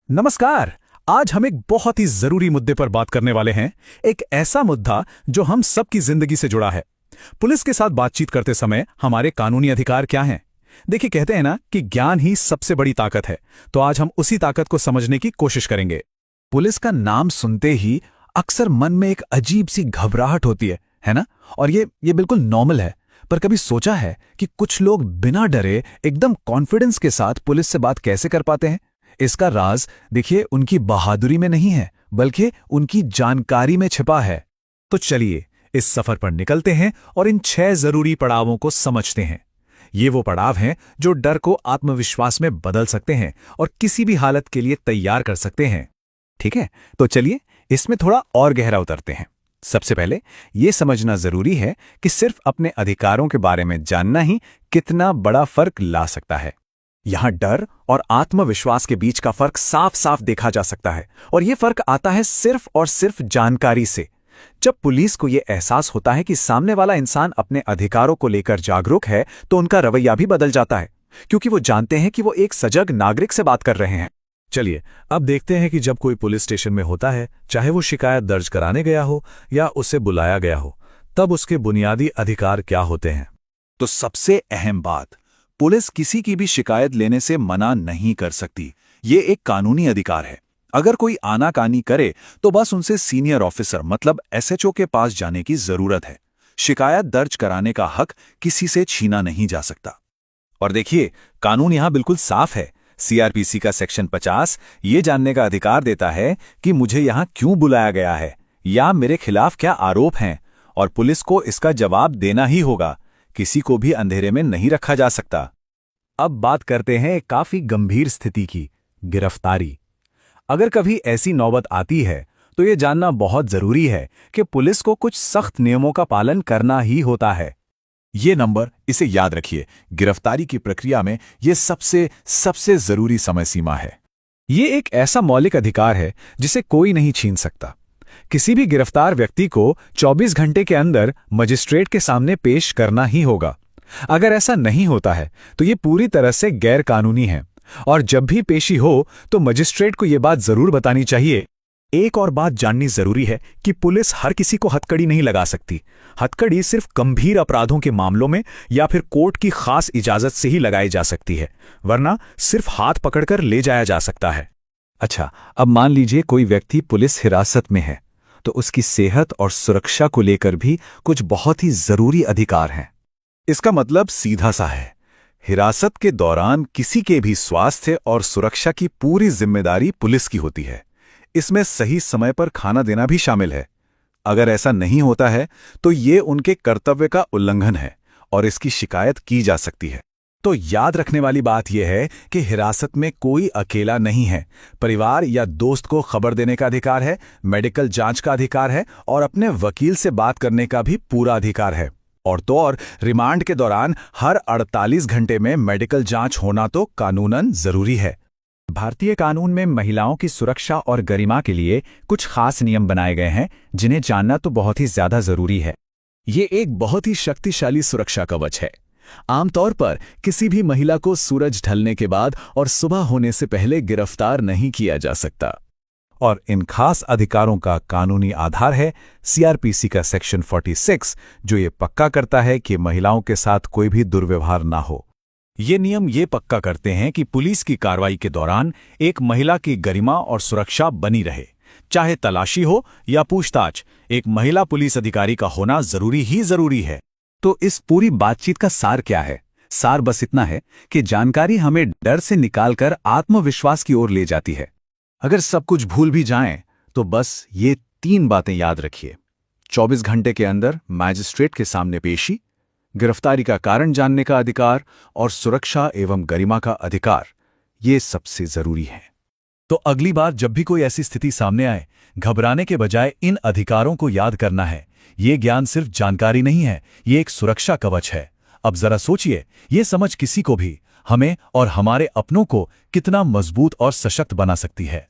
नमस्कार। आज हम एक बहुत ही जरूरी मुद्दे पर बात करने वाले हैं। एक ऐसा मुद्दा जो हम सबकी जिंदगी से जुड़ा है। पुलिस के साथ बातचीत करते समय हमारे कानूनी अधिकार क्या हैं? देखिए, कहते हैं ना कि ज्ञान ही सबसे बड़ी ताकत है। तो आज हम उसी ताकत को समझने की कोशिश करेंगे। पुलिस का नाम सुनते ही अक्सर मन में एक अजीब सी घबराहट होती है ना? और ये बिल्कुल नॉर्मल है। पर कभी सोचा है कि कुछ लोग बिना डरे एकदम कॉन्फिडेंस के साथ पुलिस से बात कैसे कर पाते हैं? इसका राज देखिए उनकी बहादुरी में नहीं है, बल्कि उनकी जानकारी में छिपा है। तो चलिए इस सफर पर निकलते हैं और इन 6 जरूरी पड़ावों को समझते हैं। ये वो पड़ाव हैं जो डर को आत्मविश्वास में बदल सकते हैं और किसी भी हालत के लिए तैयार कर सकते हैं। ठीक है, तो चलिए इसमें थोड़ा और गहरा उतरते हैं। सबसे पहले यह समझना जरूरी है कि सिर्फ अपने अधिकारों के बारे में जानना ही कितना बड़ा फर्क ला सकता है। यहां डर और आत्मविश्वास के बीच का फर्क साफ साफ देखा जा सकता है, और यह फर्क आता है सिर्फ और सिर्फ जानकारी से। जब पुलिस को यह एहसास होता है कि सामने वाला इंसान अपने अधिकारों को लेकर जागरूक है, तो उनका रवैया भी बदल जाता है, क्योंकि वो जानते हैं कि वो एक सजग नागरिक से बात कर रहे हैं। चलिए अब देखते हैं कि जब कोई पुलिस स्टेशन में होता है, चाहे वो शिकायत दर्ज कराने गया हो या उसे बुलाया गया हो, तब उसके बुनियादी अधिकार क्या होते हैं। तो सबसे अहम बात, पुलिस किसी की भी शिकायत लेने से मना नहीं कर सकती। ये एक कानूनी अधिकार है। अगर कोई आनाकानी करे तो बस उनसे सीनियर ऑफिसर मतलब एसएचओ के पास जाने की जरूरत है। शिकायत दर्ज कराने का हक किसी से छीना नहीं जा सकता। और देखिए, कानून यहां बिल्कुल साफ है। सीआरपीसी का सेक्शन 50 ये जानने का अधिकार देता है कि मुझे यहां क्यों बुलाया गया है या मेरे खिलाफ क्या आरोप हैं, और पुलिस को इसका जवाब देना ही होगा। किसी को भी अंधेरे में नहीं रखा जा सकता। अब बात करते हैं एक काफी गंभीर स्थिति की, गिरफ्तारी। अगर कभी ऐसी नौबत आती है तो यह जानना बहुत जरूरी है कि पुलिस को कुछ सख्त नियमों का पालन करना ही होता है। ये नंबर इसे याद रखिए, गिरफ्तारी की प्रक्रिया में यह सबसे जरूरी समय सीमा है। ये एक ऐसा मौलिक अधिकार है जिसे कोई नहीं छीन सकता। किसी भी गिरफ्तार व्यक्ति को 24 घंटे के अंदर मजिस्ट्रेट के सामने पेश करना ही होगा। अगर ऐसा नहीं होता है तो ये पूरी तरह से गैर कानूनी है, और जब भी पेशी हो तो मजिस्ट्रेट को यह बात जरूर बतानी चाहिए। एक और बात जाननी जरूरी है कि पुलिस हर किसी को हथकड़ी नहीं लगा सकती। हथकड़ी सिर्फ गंभीर अपराधों के मामलों में या फिर कोर्ट की खास इजाजत से ही लगाई जा सकती है, वरना सिर्फ हाथ पकड़कर ले जाया जा सकता है। अच्छा, अब मान लीजिए कोई व्यक्ति पुलिस हिरासत में है, तो उसकी सेहत और सुरक्षा को लेकर भी कुछ बहुत ही जरूरी अधिकार हैं। इसका मतलब सीधा सा है, हिरासत के दौरान किसी के भी स्वास्थ्य और सुरक्षा की पूरी जिम्मेदारी पुलिस की होती है। इसमें सही समय पर खाना देना भी शामिल है। अगर ऐसा नहीं होता है तो ये उनके कर्तव्य का उल्लंघन है और इसकी शिकायत की जा सकती है। तो याद रखने वाली बात यह है कि हिरासत में कोई अकेला नहीं है। परिवार या दोस्त को खबर देने का अधिकार है, मेडिकल जांच का अधिकार है, और अपने वकील से बात करने का भी पूरा अधिकार है। और रिमांड के दौरान हर 48 घंटे में मेडिकल जांच होना तो कानूनन जरूरी है। भारतीय कानून में महिलाओं की सुरक्षा और गरिमा के लिए कुछ खास नियम बनाए गए हैं, जिन्हें जानना तो बहुत ही ज्यादा जरूरी है। ये एक बहुत ही शक्तिशाली सुरक्षा कवच है। आमतौर पर किसी भी महिला को सूरज ढलने के बाद और सुबह होने से पहले गिरफ्तार नहीं किया जा सकता। और इन खास अधिकारों का कानूनी आधार है सीआरपीसी का सेक्शन 46, जो ये पक्का करता है कि महिलाओं के साथ कोई भी दुर्व्यवहार ना हो। ये नियम ये पक्का करते हैं कि पुलिस की कार्रवाई के दौरान एक महिला की गरिमा और सुरक्षा बनी रहे। चाहे तलाशी हो या पूछताछ, एक महिला पुलिस अधिकारी का होना जरूरी है। तो इस पूरी बातचीत का सार क्या है? सार बस इतना है कि जानकारी हमें डर से निकालकर आत्मविश्वास की ओर ले जाती है। अगर सब कुछ भूल भी जाएं, तो बस ये 3 बातें याद रखिए: 24 घंटे के अंदर मैजिस्ट्रेट के सामने पेशी, गिरफ्तारी का कारण जानने का अधिकार, और सुरक्षा एवं गरिमा का अधिकार। ये सबसे जरूरी है। तो अगली बार जब भी कोई ऐसी स्थिति सामने आए, घबराने के बजाय इन अधिकारों को याद करना है। ये ज्ञान सिर्फ जानकारी नहीं है, ये एक सुरक्षा कवच है। अब जरा सोचिए, ये समझ किसी को भी, हमें और हमारे अपनों को कितना मजबूत और सशक्त बना सकती है।